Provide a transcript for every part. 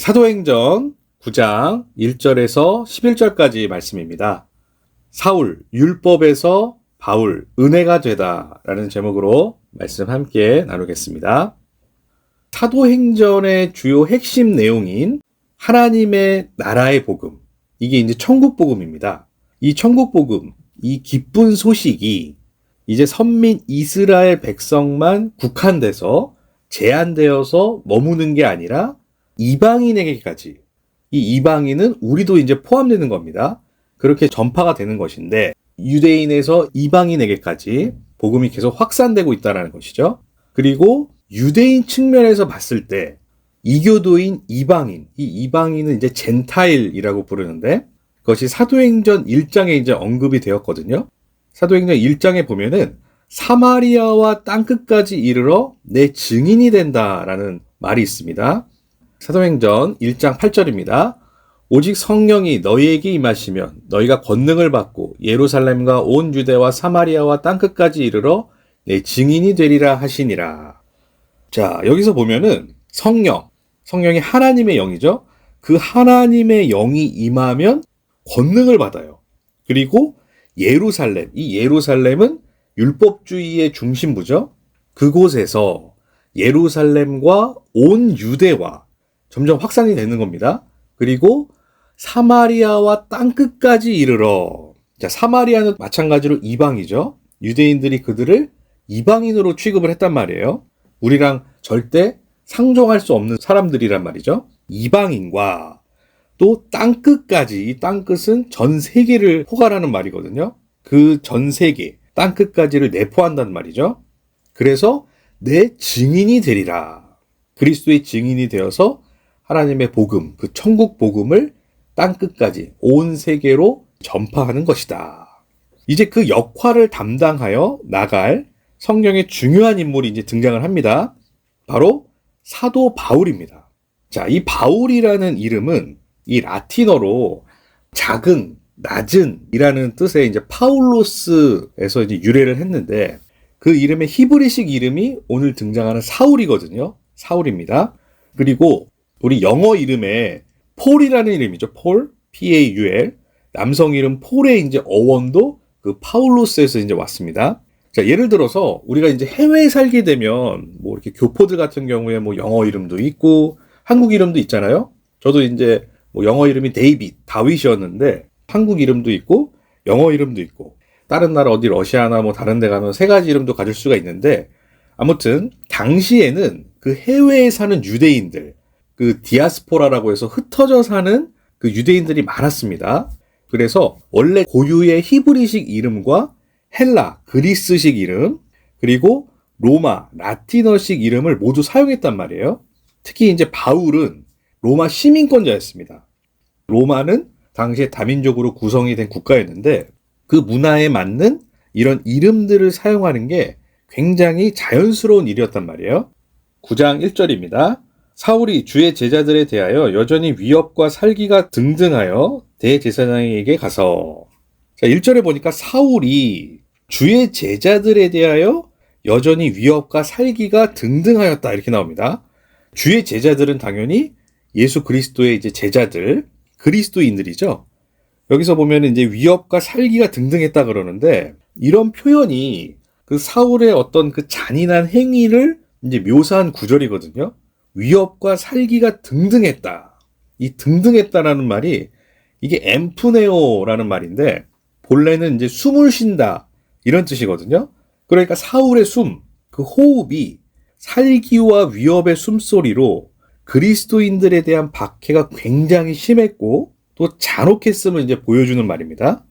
사도행전 9장 1절에서 11절까지 말씀입니다. 사울, 율법에서 바울, 은혜가 되다 라는 제목으로 말씀 함께 나누겠습니다. 사도행전의 주요 핵심 내용인 하나님의 나라의 복음, 이게 이제 천국 복음입니다. 이 천국 복음, 이 기쁜 소식이 이제 선민 이스라엘 백성만 국한돼서 제한되어서 머무는 게 아니라 이방인에게까지, 이 이방인은 우리도 이제 포함되는 겁니다. 그렇게 전파가 되는 것인데 유대인에서 이방인에게까지 복음이 계속 확산되고 있다는 것이죠. 그리고 유대인 측면에서 봤을 때 이교도인 이방인, 이 이방인은 이제 젠타일이라고 부르는데 그것이 사도행전 1장에 이제 언급이 되었거든요. 사도행전 1장에 보면은 사마리아와 땅끝까지 이르러 내 증인이 된다라는 말이 있습니다. 사도행전 1장 8절입니다. 오직 성령이 너희에게 임하시면 너희가 권능을 받고 예루살렘과 온 유대와 사마리아와 땅끝까지 이르러 내 증인이 되리라 하시니라. 자, 여기서 보면은 성령이 하나님의 영이죠. 그 하나님의 영이 임하면 권능을 받아요. 그리고 예루살렘, 이 예루살렘은 율법주의의 중심부죠. 그곳에서 예루살렘과 온 유대와 점점 확산이 되는 겁니다. 그리고 사마리아와 땅끝까지 이르러, 자, 사마리아는 마찬가지로 이방이죠. 유대인들이 그들을 이방인으로 취급을 했단 말이에요. 우리랑 절대 상종할 수 없는 사람들이란 말이죠. 이방인과 또 땅끝까지, 이 땅끝은 전 세계를 포괄하는 말이거든요. 그 전 세계, 땅끝까지를 내포한다는 말이죠. 그래서 내 증인이 되리라. 그리스도의 증인이 되어서 하나님의 복음, 그 천국 복음을 땅끝까지 온 세계로 전파하는 것이다. 이제 그 역할을 담당하여 나갈 성경의 중요한 인물이 이제 등장을 합니다. 바로 사도 바울입니다. 자, 이 바울이라는 이름은 이 라틴어로 작은, 낮은 이라는 뜻의 이제 파울로스에서 이제 유래를 했는데 그 이름의 히브리식 이름이 오늘 등장하는 사울이거든요. 사울입니다. 그리고 우리 영어 이름에 폴이라는 이름이죠. 폴, P-A-U-L. 남성 이름 폴의 이제 어원도 그 파울로스에서 이제 왔습니다. 자, 예를 들어서 우리가 이제 해외에 살게 되면 뭐 이렇게 교포들 같은 경우에 뭐 영어 이름도 있고 한국 이름도 있잖아요. 저도 이제 뭐 영어 이름이 다윗이었는데 한국 이름도 있고 영어 이름도 있고 다른 나라 어디 러시아나 뭐 다른 데 가면 세 가지 이름도 가질 수가 있는데 아무튼 당시에는 그 해외에 사는 유대인들, 그 디아스포라라고 해서 흩어져 사는 그 유대인들이 많았습니다. 그래서 원래 고유의 히브리식 이름과 헬라, 그리스식 이름, 그리고 로마, 라틴어식 이름을 모두 사용했단 말이에요. 특히 이제 바울은 로마 시민권자였습니다. 로마는 당시에 다민족으로 구성이 된 국가였는데 그 문화에 맞는 이런 이름들을 사용하는 게 굉장히 자연스러운 일이었단 말이에요. 9장 1절입니다. 사울이 주의 제자들에 대하여 여전히 위협과 살기가 등등하여 대제사장에게 가서, 자, 1절에 보니까 사울이 주의 제자들에 대하여 여전히 위협과 살기가 등등하였다 이렇게 나옵니다. 주의 제자들은 당연히 예수 그리스도의 이제 제자들, 그리스도인들이죠. 여기서 보면 이제 위협과 살기가 등등했다 그러는데 이런 표현이 그 사울의 어떤 그 잔인한 행위를 이제 묘사한 구절이거든요. 위협과 살기가 등등했다. 이 등등했다라는 말이 이게 엠프네오라는 말인데 본래는 이제 숨을 쉰다 이런 뜻이거든요. 그러니까 사울의 숨, 그 호흡이 살기와 위협의 숨소리로 그리스도인들에 대한 박해가 굉장히 심했고 또 잔혹했음을 이제 보여주는 말입니다.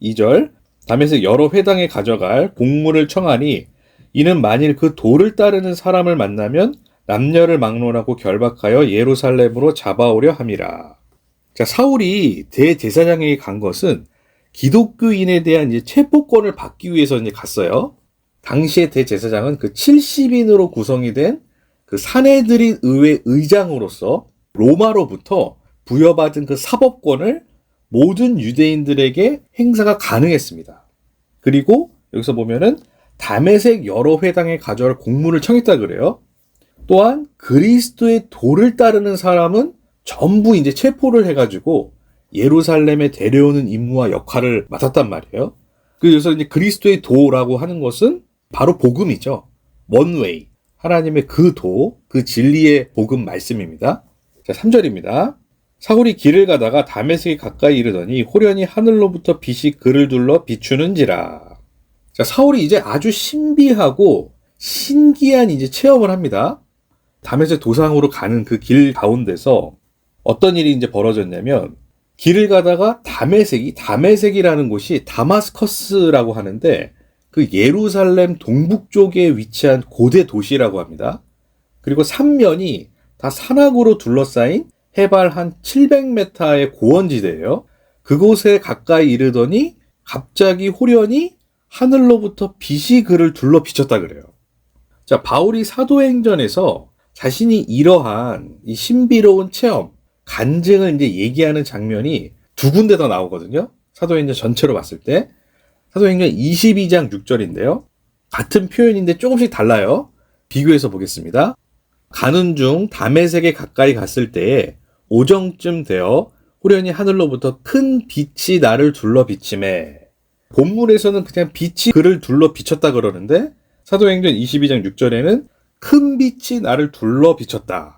2절, 다메섹 여러 회당에 가져갈 공문을 청하니 이는 만일 그 도를 따르는 사람을 만나면 남녀를 막론하고 결박하여 예루살렘으로 잡아오려 함이라. 자, 사울이 대제사장에게 간 것은 기독교인에 대한 이제 체포권을 받기 위해서 이제 갔어요. 당시의 대제사장은 그 70인으로 구성이 된 그 사내들인 의회 의장으로서 로마로부터 부여받은 그 사법권을 모든 유대인들에게 행사가 가능했습니다. 그리고 여기서 보면은 다메섹 여러 회당에 가져갈 공문을 청했다 그래요. 또한 그리스도의 도를 따르는 사람은 전부 이제 체포를 해가지고 예루살렘에 데려오는 임무와 역할을 맡았단 말이에요. 그래서 이제 그리스도의 도라고 하는 것은 바로 복음이죠. 원웨이. 하나님의 그 도, 그 진리의 복음 말씀입니다. 자, 3절입니다. 사울이 길을 가다가 다메섹에 가까이 이르더니 호련히 하늘로부터 빛이 그를 둘러 비추는지라. 자, 사울이 이제 아주 신비하고 신기한 이제 체험을 합니다. 다메섹 도상으로 가는 그 길 가운데서 어떤 일이 이제 벌어졌냐면 길을 가다가 다메섹이라는 곳이 다마스커스라고 하는데 그 예루살렘 동북쪽에 위치한 고대 도시라고 합니다. 그리고 삼면이 다 산악으로 둘러싸인 해발 한 700m의 고원지대예요. 그곳에 가까이 이르더니 갑자기 호련히 하늘로부터 빛이 그를 둘러 비쳤다 그래요. 자, 바울이 사도행전에서 자신이 이러한 이 신비로운 체험, 간증을 이제 얘기하는 장면이 두 군데 더 나오거든요. 사도행전 전체로 봤을 때. 사도행전 22장 6절인데요. 같은 표현인데 조금씩 달라요. 비교해서 보겠습니다. 가는 중 다메섹에 가까이 갔을 때에 오정쯤 되어 호련히 하늘로부터 큰 빛이 나를 둘러 비치매. 본문에서는 그냥 빛이 그를 둘러 비쳤다 그러는데 사도행전 22장 6절에는 큰 빛이 나를 둘러 비쳤다.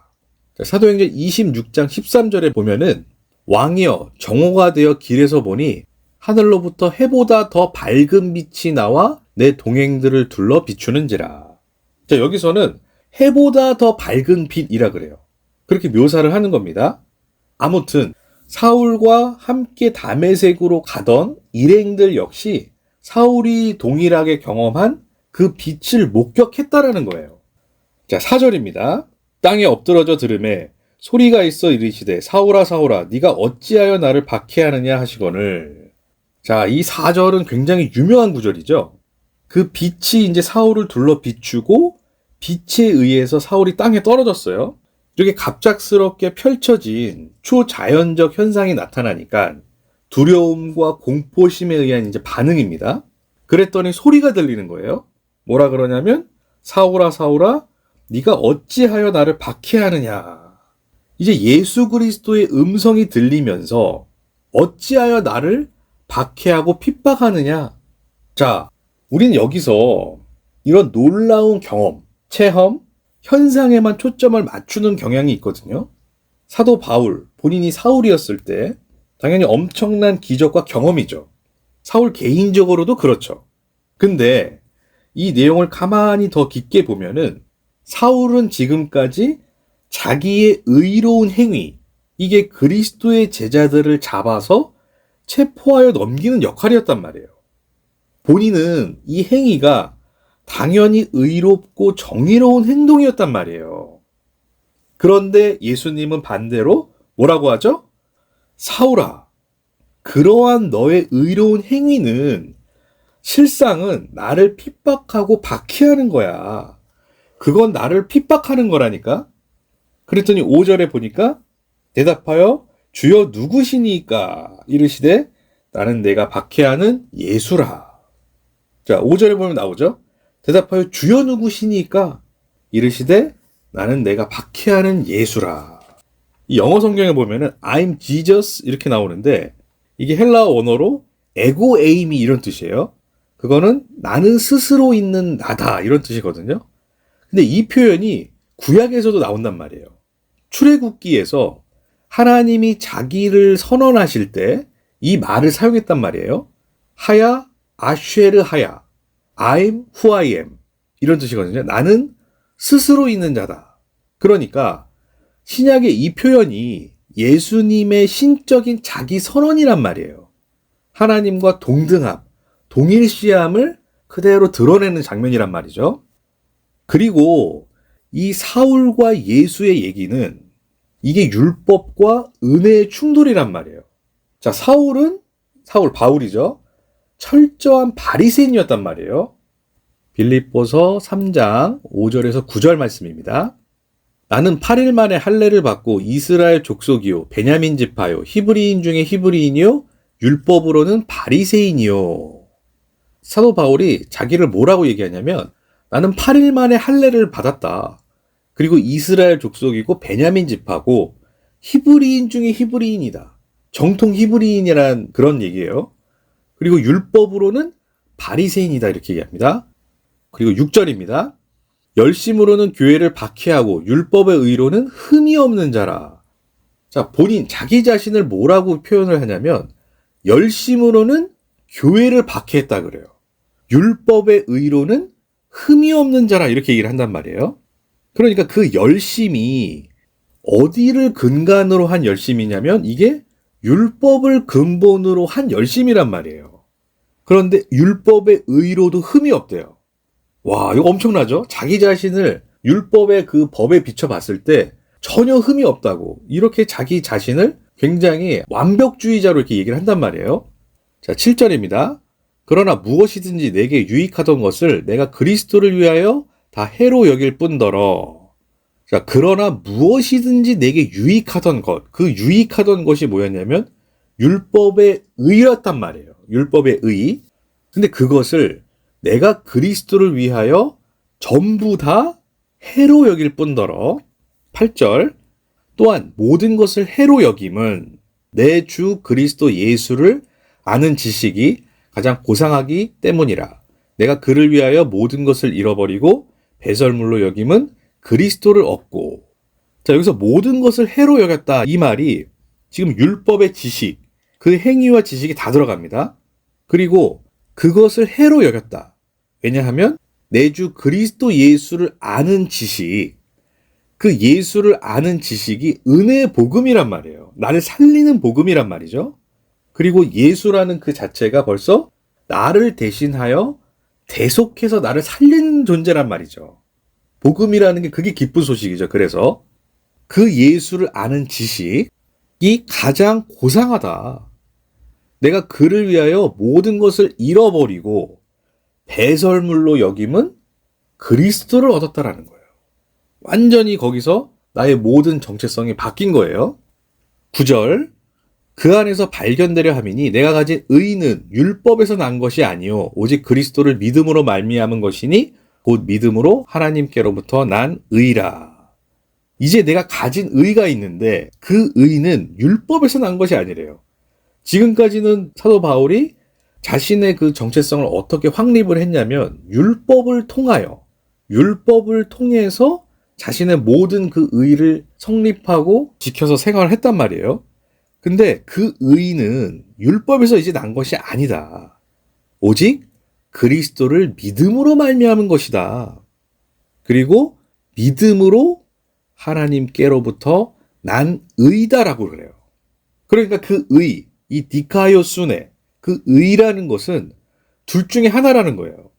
사도행전 26장 13절에 보면은 왕이여 정오가 되어 길에서 보니 하늘로부터 해보다 더 밝은 빛이 나와 내 동행들을 둘러 비추는지라. 자, 여기서는 해보다 더 밝은 빛이라 그래요. 그렇게 묘사를 하는 겁니다. 아무튼 사울과 함께 다메섹으로 가던 일행들 역시 사울이 동일하게 경험한 그 빛을 목격했다라는 거예요. 자, 4절입니다. 땅에 엎드러져 들으매 소리가 있어 이르시되 사울아 사울아 네가 어찌하여 나를 박해하느냐 하시거늘. 자, 이 4절은 굉장히 유명한 구절이죠. 그 빛이 이제 사울을 둘러 비추고 빛에 의해서 사울이 땅에 떨어졌어요. 이렇게 갑작스럽게 펼쳐진 초자연적 현상이 나타나니까 두려움과 공포심에 의한 이제 반응입니다. 그랬더니 소리가 들리는 거예요. 뭐라 그러냐면 사울아 사울아 네가 어찌하여 나를 박해하느냐. 이제 예수 그리스도의 음성이 들리면서 어찌하여 나를 박해하고 핍박하느냐. 자, 우린 여기서 이런 놀라운 경험, 체험, 현상에만 초점을 맞추는 경향이 있거든요. 사도 바울, 본인이 사울이었을 때 당연히 엄청난 기적과 경험이죠. 사울 개인적으로도 그렇죠. 근데 이 내용을 가만히 더 깊게 보면은 사울은 지금까지 자기의 의로운 행위, 이게 그리스도의 제자들을 잡아서 체포하여 넘기는 역할이었단 말이에요. 본인은 이 행위가 당연히 의롭고 정의로운 행동이었단 말이에요. 그런데 예수님은 반대로 뭐라고 하죠? 사울아, 그러한 너의 의로운 행위는 실상은 나를 핍박하고 박해하는 거야. 그건 나를 핍박하는 거라니까. 그랬더니 5절에 보니까 대답하여 주여 누구시니까 이르시되 나는 내가 박해하는 예수라. 자, 5절에 보면 나오죠. 대답하여 주여 누구시니까 이르시되 나는 내가 박해하는 예수라. 이 영어 성경에 보면은 I'm Jesus 이렇게 나오는데 이게 헬라어 원어로 에고 에임이 이런 뜻이에요. 그거는 나는 스스로 있는 나다 이런 뜻이거든요. 근데 이 표현이 구약에서도 나온단 말이에요. 출애굽기에서 하나님이 자기를 선언하실 때 이 말을 사용했단 말이에요. 하야 아쉐르 하야 I'm who I am 이런 뜻이거든요. 나는 스스로 있는 자다. 그러니까 신약의 이 표현이 예수님의 신적인 자기 선언이란 말이에요. 하나님과 동등함, 동일시함을 그대로 드러내는 장면이란 말이죠. 그리고 이 사울과 예수의 얘기는 이게 율법과 은혜의 충돌이란 말이에요. 자, 사울 바울이죠. 철저한 바리새인이었단 말이에요. 빌립보서 3장 5절에서 9절 말씀입니다. 나는 8일 만에 할례를 받고 이스라엘 족속이요 베냐민 지파요 히브리인 중에 히브리인이요 율법으로는 바리새인이요. 사도 바울이 자기를 뭐라고 얘기하냐면 나는 8일 만에 할례를 받았다. 그리고 이스라엘 족속이고 베냐민 지파고 히브리인 중에 히브리인이다. 정통 히브리인이란 그런 얘기예요. 그리고 율법으로는 바리새인이다 이렇게 얘기합니다. 그리고 6절입니다. 열심으로는 교회를 박해하고 율법의 의로는 흠이 없는 자라. 자, 자기 자신을 뭐라고 표현을 하냐면 열심으로는 교회를 박해했다 그래요. 율법의 의로는 흠이 없는 자라 이렇게 얘기를 한단 말이에요. 그러니까 그 열심이 어디를 근간으로 한 열심이냐면 이게 율법을 근본으로 한 열심이란 말이에요. 그런데 율법의 의로도 흠이 없대요. 와, 이거 엄청나죠? 자기 자신을 율법의 그 법에 비춰봤을 때 전혀 흠이 없다고 이렇게 자기 자신을 굉장히 완벽주의자로 이렇게 얘기를 한단 말이에요. 자, 7절입니다. 그러나 무엇이든지 내게 유익하던 것을 내가 그리스도를 위하여 다 해로 여길 뿐더러. 자, 그러나 무엇이든지 내게 유익하던 것, 그 유익하던 것이 뭐였냐면 율법의 의였단 말이에요. 율법의 의. 근데 그것을 내가 그리스도를 위하여 전부 다 해로 여길 뿐더러. 8절. 또한 모든 것을 해로 여김은 내 주 그리스도 예수를 아는 지식이 가장 고상하기 때문이라. 내가 그를 위하여 모든 것을 잃어버리고 배설물로 여김은 그리스도를 얻고. 자, 여기서 모든 것을 해로 여겼다 이 말이 지금 율법의 지식, 그 행위와 지식이 다 들어갑니다. 그리고 그것을 해로 여겼다. 왜냐하면 내 주 그리스도 예수를 아는 지식, 그 예수를 아는 지식이 은혜의 복음이란 말이에요. 나를 살리는 복음이란 말이죠. 그리고 예수라는 그 자체가 벌써 나를 대신하여 대속해서 나를 살리는 존재란 말이죠. 복음이라는 게 그게 기쁜 소식이죠. 그래서 그 예수를 아는 지식이 가장 고상하다. 내가 그를 위하여 모든 것을 잃어버리고 배설물로 여김은 그리스도를 얻었다라는 거예요. 완전히 거기서 나의 모든 정체성이 바뀐 거예요. 9절. 그 안에서 발견되려 함이니 내가 가진 의는 율법에서 난 것이 아니요 오직 그리스도를 믿음으로 말미암은 것이니 곧 믿음으로 하나님께로부터 난 의라. 이제 내가 가진 의가 있는데 그 의는 율법에서 난 것이 아니래요. 지금까지는 사도 바울이 자신의 그 정체성을 어떻게 확립을 했냐면 율법을 통해서 자신의 모든 그 의를 성립하고 지켜서 생활을 했단 말이에요. 근데 그 의는 율법에서 이제 난 것이 아니다. 오직 그리스도를 믿음으로 말미암은 것이다. 그리고 믿음으로 하나님께로부터 난 의다라고 그래요. 그러니까 그 의, 이 디카이오순네, 그 의라는 것은 둘 중에 하나라는 거예요.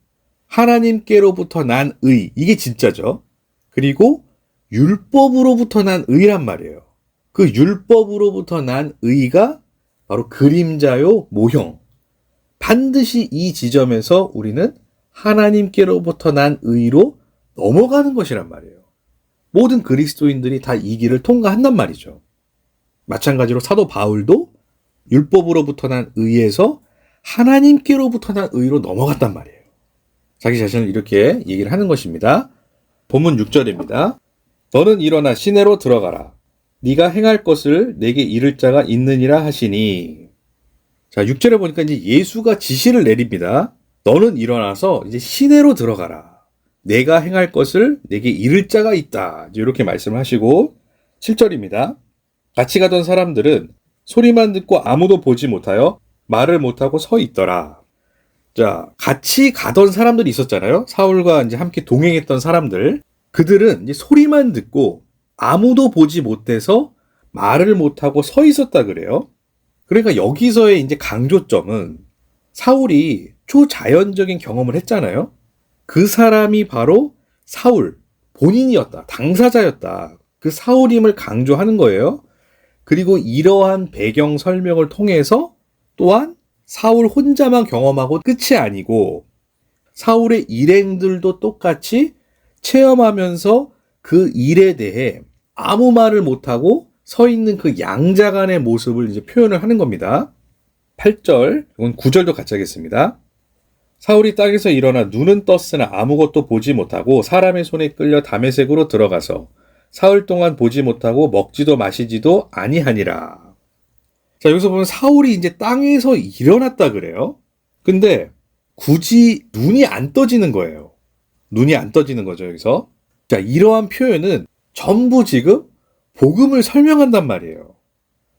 하나님께로부터 난 의, 이게 진짜죠. 그리고 율법으로부터 난 의란 말이에요. 그 율법으로부터 난 의가 바로 그림자요 모형. 반드시 이 지점에서 우리는 하나님께로부터 난 의로 넘어가는 것이란 말이에요. 모든 그리스도인들이 다 이 길을 통과한단 말이죠. 마찬가지로 사도 바울도 율법으로부터 난 의에서 하나님께로부터 난 의로 넘어갔단 말이에요. 자기 자신을 이렇게 얘기를 하는 것입니다. 본문 6절입니다. 너는 일어나 시내로 들어가라. 네가 행할 것을 내게 이를 자가 있느니라 하시니. 자, 6절에 보니까 이제 예수가 지시를 내립니다. 너는 일어나서 이제 시내로 들어가라. 내가 행할 것을 내게 이를 자가 있다. 이렇게 말씀을 하시고 7절입니다. 같이 가던 사람들은 소리만 듣고 아무도 보지 못하여 말을 못하고 서 있더라. 자, 같이 가던 사람들이 있었잖아요. 사울과 이제 함께 동행했던 사람들. 그들은 이제 소리만 듣고 아무도 보지 못해서 말을 못하고 서 있었다 그래요. 그러니까 여기서의 이제 강조점은 사울이 초자연적인 경험을 했잖아요. 그 사람이 바로 사울 본인이었다. 당사자였다. 그 사울임을 강조하는 거예요. 그리고 이러한 배경 설명을 통해서 또한 사울 혼자만 경험하고 끝이 아니고 사울의 일행들도 똑같이 체험하면서 그 일에 대해 아무 말을 못하고 서 있는 그 양자간의 모습을 이제 표현을 하는 겁니다. 8절, 이건 9절도 같이 하겠습니다. 사울이 땅에서 일어나 눈은 떴으나 아무것도 보지 못하고 사람의 손에 끌려 다메섹으로 들어가서 사흘 동안 보지 못하고 먹지도 마시지도 아니하니라. 자, 여기서 보면 사울이 이제 땅에서 일어났다 그래요. 근데 굳이 눈이 안 떠지는 거예요. 눈이 안 떠지는 거죠, 여기서. 자, 이러한 표현은 전부 지금 복음을 설명한단 말이에요.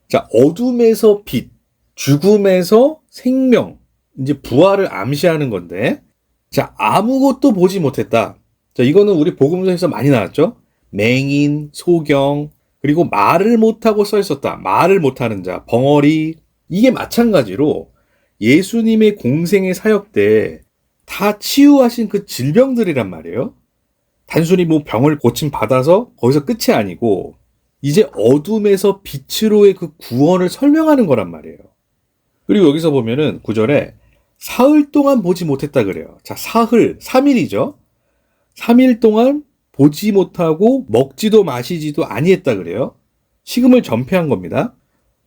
자, 어둠에서 빛, 죽음에서 생명, 이제 부활을 암시하는 건데, 자, 아무것도 보지 못했다. 자, 이거는 우리 복음서에서 많이 나왔죠? 맹인, 소경, 그리고 말을 못하고 써 있었다. 말을 못하는 자, 벙어리. 이게 마찬가지로 예수님의 공생의 사역 때 다 치유하신 그 질병들이란 말이에요. 단순히 뭐 병을 고침 받아서 거기서 끝이 아니고 이제 어둠에서 빛으로의 그 구원을 설명하는 거란 말이에요. 그리고 여기서 보면은 9절에 사흘 동안 보지 못했다 그래요. 자, 사흘, 3일이죠. 3일 동안 보지 못하고 먹지도 마시지도 아니했다 그래요. 식음을 전폐한 겁니다.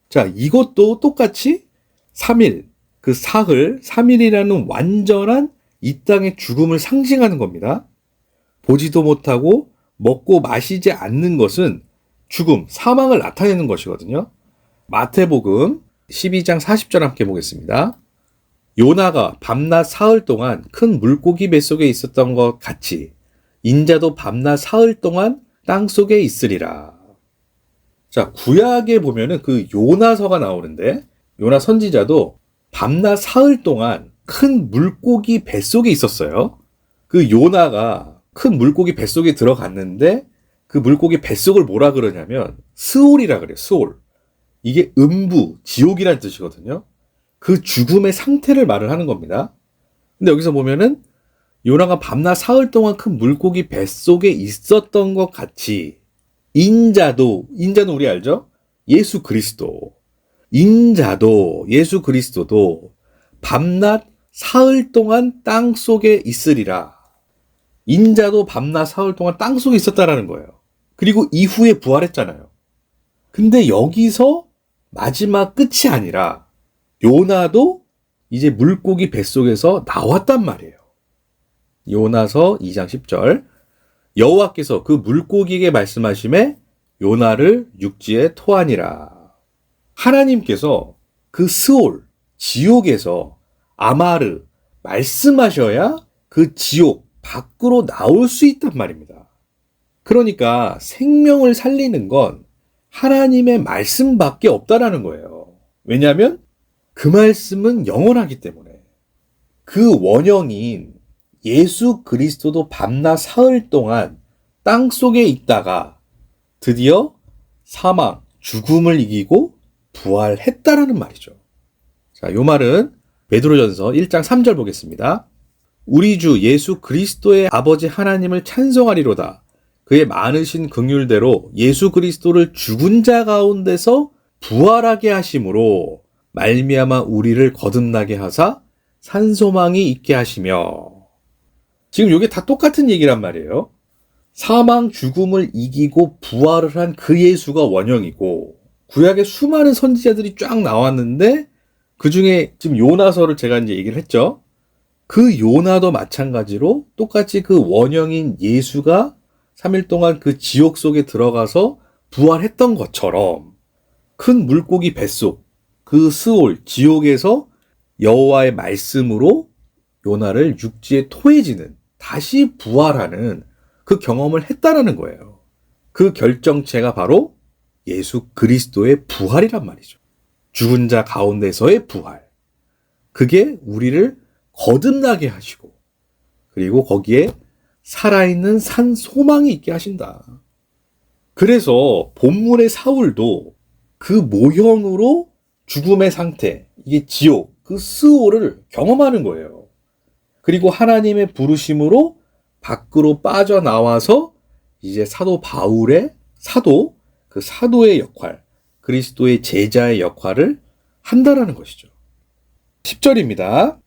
자, 이것도 똑같이 3일, 그 사흘, 3일이라는 완전한 이 땅의 죽음을 상징하는 겁니다. 보지도 못하고 먹고 마시지 않는 것은 죽음, 사망을 나타내는 것이거든요. 마태복음 12장 40절 함께 보겠습니다. 요나가 밤낮 사흘 동안 큰 물고기 뱃속에 있었던 것 같이 인자도 밤낮 사흘 동안 땅속에 있으리라. 자, 구약에 보면은 그 요나서가 나오는데 요나 선지자도 밤낮 사흘 동안 큰 물고기 뱃속에 있었어요. 그 요나가 큰 물고기 뱃속에 들어갔는데 그 물고기 뱃속을 뭐라 그러냐면 스올이라 그래요. 스올. 이게 음부, 지옥이라는 뜻이거든요. 그 죽음의 상태를 말을 하는 겁니다. 근데 여기서 보면은 요나가 밤낮 사흘 동안 큰 물고기 뱃속에 있었던 것 같이 인자는 우리 알죠? 예수 그리스도. 인자도, 예수 그리스도도 밤낮 사흘 동안 땅 속에 있으리라. 인자도 밤낮 사흘 동안 땅 속에 있었다라는 거예요. 그리고 이후에 부활했잖아요. 근데 여기서 마지막 끝이 아니라 요나도 이제 물고기 뱃속에서 나왔단 말이에요. 요나서 2장 10절. 여호와께서 그 물고기에게 말씀하시매 요나를 육지에 토하니라. 하나님께서 그 스올, 지옥에서 아마르 말씀하셔야 그 지옥 밖으로 나올 수 있단 말입니다. 그러니까 생명을 살리는 건 하나님의 말씀밖에 없다라는 거예요. 왜냐하면 그 말씀은 영원하기 때문에. 그 원형인 예수 그리스도도 밤낮 사흘 동안 땅 속에 있다가 드디어 사망, 죽음을 이기고 부활했다라는 말이죠. 자, 요 말은 베드로전서 1장 3절 보겠습니다. 우리 주 예수 그리스도의 아버지 하나님을 찬송하리로다. 그의 많으신 긍휼대로 예수 그리스도를 죽은 자 가운데서 부활하게 하심으로 말미암아 우리를 거듭나게 하사 산소망이 있게 하시며. 지금 이게 다 똑같은 얘기란 말이에요. 사망, 죽음을 이기고 부활을 한 그 예수가 원형이고 구약에 수많은 선지자들이 쫙 나왔는데 그 중에 지금 요나서를 제가 이제 얘기를 했죠. 그 요나도 마찬가지로 똑같이 그 원형인 예수가 3일 동안 그 지옥 속에 들어가서 부활했던 것처럼 큰 물고기 뱃속, 그 스올, 지옥에서 여호와의 말씀으로 요나를 육지에 토해지는, 다시 부활하는 그 경험을 했다라는 거예요. 그 결정체가 바로 예수 그리스도의 부활이란 말이죠. 죽은 자 가운데서의 부활. 그게 우리를 거듭나게 하시고 그리고 거기에 살아있는 산 소망이 있게 하신다. 그래서 본문의 사울도 그 모형으로 죽음의 상태, 이게 지옥, 그 스올을 경험하는 거예요. 그리고 하나님의 부르심으로 밖으로 빠져나와서 이제 사도 바울의 그 사도의 역할, 그리스도의 제자의 역할을 한다라는 것이죠. 10절입니다.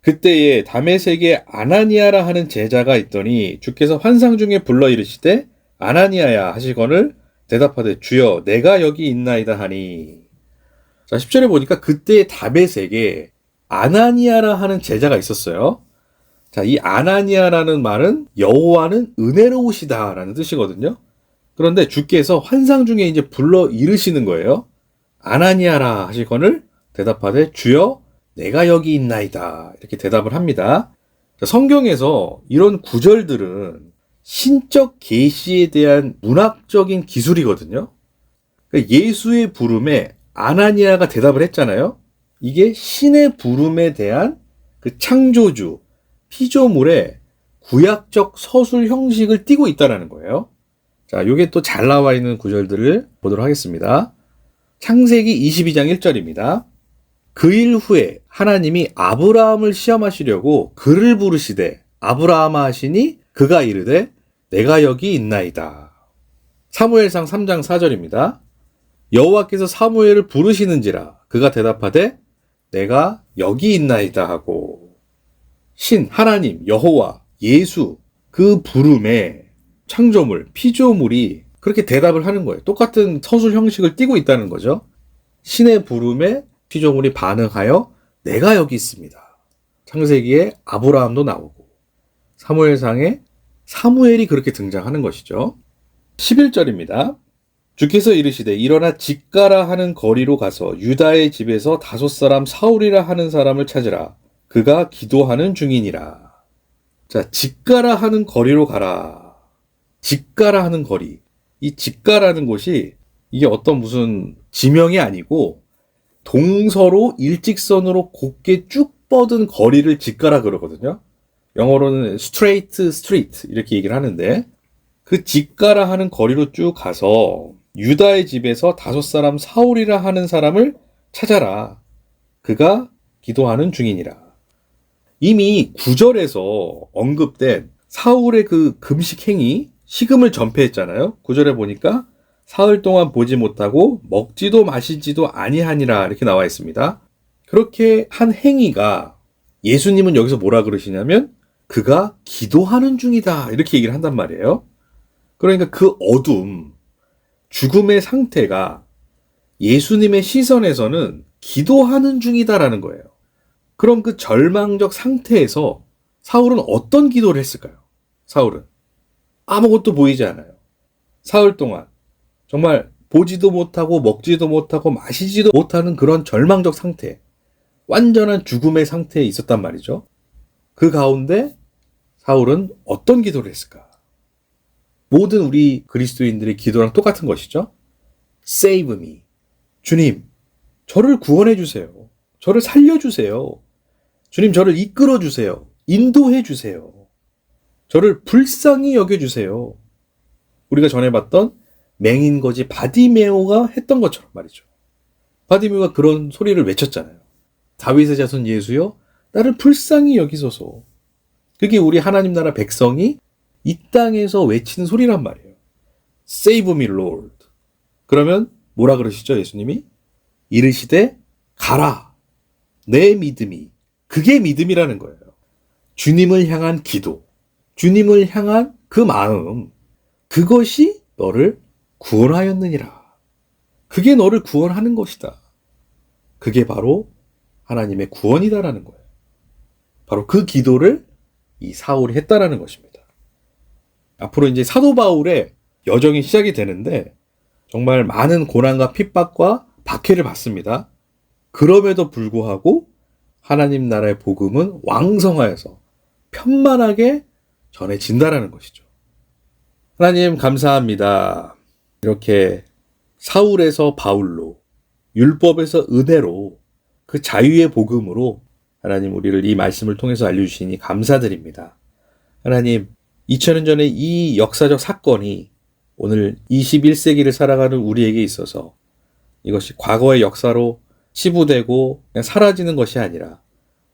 그때에 다메섹에 아나니아라 하는 제자가 있더니 주께서 환상 중에 불러 이르시되 아나니아야 하시거늘 대답하되 주여 내가 여기 있나이다 하니. 자, 10절에 보니까 그때에 다메섹에 아나니아라 하는 제자가 있었어요. 자, 이 아나니아라는 말은 여호와는 은혜로우시다라는 뜻이거든요. 그런데 주께서 환상 중에 이제 불러 이르시는 거예요. 아나니아라 하시거늘 대답하되 주여 내가 여기 있나이다. 이렇게 대답을 합니다. 성경에서 이런 구절들은 신적 계시에 대한 문학적인 기술이거든요. 예수의 부름에 아나니아가 대답을 했잖아요. 이게 신의 부름에 대한 그 창조주, 피조물의 구약적 서술 형식을 띠고 있다는 거예요. 자, 요게 또 잘 나와 있는 구절들을 보도록 하겠습니다. 창세기 22장 1절입니다. 그 일 후에 하나님이 아브라함을 시험하시려고 그를 부르시되 아브라함아 하시니 그가 이르되 내가 여기 있나이다. 사무엘상 3장 4절입니다. 여호와께서 사무엘을 부르시는지라 그가 대답하되 내가 여기 있나이다 하고 신, 하나님, 여호와, 예수 그 부름에 창조물, 피조물이 그렇게 대답을 하는 거예요. 똑같은 서술 형식을 띠고 있다는 거죠. 신의 부름에 피조물이 반응하여 내가 여기 있습니다. 창세기에 아브라함도 나오고 사무엘상에 사무엘이 그렇게 등장하는 것이죠. 11절입니다. 주께서 이르시되 일어나 직가라 하는 거리로 가서 유다의 집에서 5사람 사울이라 하는 사람을 찾으라. 그가 기도하는 중이니라. 자, 직가라 하는 거리로 가라. 직가라 하는 거리. 이 직가라는 곳이 이게 어떤 무슨 지명이 아니고 동서로 일직선으로 곱게 쭉 뻗은 거리를 직가라 그러거든요. 영어로는 straight street 이렇게 얘기를 하는데 그 직가라 하는 거리로 쭉 가서 유다의 집에서 5사람 사울이라 하는 사람을 찾아라. 그가 기도하는 중이니라. 이미 9절에서 언급된 사울의 그 금식 행위, 식음을 전폐했잖아요. 9절에 보니까 사흘 동안 보지 못하고 먹지도 마시지도 아니하니라 이렇게 나와 있습니다. 그렇게 한 행위가 예수님은 여기서 뭐라 그러시냐면 그가 기도하는 중이다 이렇게 얘기를 한단 말이에요. 그러니까 그 어둠, 죽음의 상태가 예수님의 시선에서는 기도하는 중이다라는 거예요. 그럼 그 절망적 상태에서 사울은 어떤 기도를 했을까요? 사울은 아무것도 보이지 않아요. 사흘 동안 정말 보지도 못하고 먹지도 못하고 마시지도 못하는 그런 절망적 상태, 완전한 죽음의 상태에 있었단 말이죠. 그 가운데 사울은 어떤 기도를 했을까? 모든 우리 그리스도인들의 기도랑 똑같은 것이죠. Save me. 주님, 저를 구원해 주세요. 저를 살려 주세요. 주님, 저를 이끌어 주세요. 인도해 주세요. 저를 불쌍히 여겨 주세요. 우리가 전에 봤던 맹인거지 바디메오가 했던 것처럼 말이죠. 바디메오가 그런 소리를 외쳤잖아요. 다윗의 자손 예수여, 나를 불쌍히 여기소서. 그게 우리 하나님 나라 백성이 이 땅에서 외치는 소리란 말이에요. Save me, Lord. 그러면 뭐라 그러시죠, 예수님이? 이르시되 가라. 내 믿음이. 그게 믿음이라는 거예요. 주님을 향한 기도, 주님을 향한 그 마음, 그것이 너를 구원하였느니라. 그게 너를 구원하는 것이다. 그게 바로 하나님의 구원이다라는 거예요. 바로 그 기도를 이 사울이 했다라는 것입니다. 앞으로 이제 사도 바울의 여정이 시작이 되는데 정말 많은 고난과 핍박과 박해를 받습니다. 그럼에도 불구하고 하나님 나라의 복음은 왕성하여서 편만하게 전해진다라는 것이죠. 하나님 감사합니다. 이렇게 사울에서 바울로, 율법에서 은혜로, 그 자유의 복음으로 하나님 우리를 이 말씀을 통해서 알려주시니 감사드립니다. 하나님, 2000년 전에 이 역사적 사건이 오늘 21세기를 살아가는 우리에게 있어서 이것이 과거의 역사로 치부되고 그냥 사라지는 것이 아니라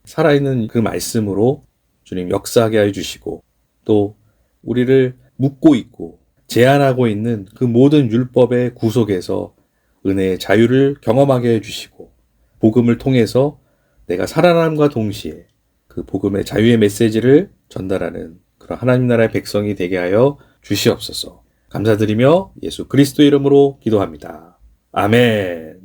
살아있는 그 말씀으로 주님 역사하게 해주시고 또 우리를 묶고 있고 제한하고 있는 그 모든 율법의 구속에서 은혜의 자유를 경험하게 해주시고 복음을 통해서 내가 살아남과 동시에 그 복음의 자유의 메시지를 전달하는 그런 하나님 나라의 백성이 되게 하여 주시옵소서. 감사드리며 예수 그리스도 이름으로 기도합니다. 아멘.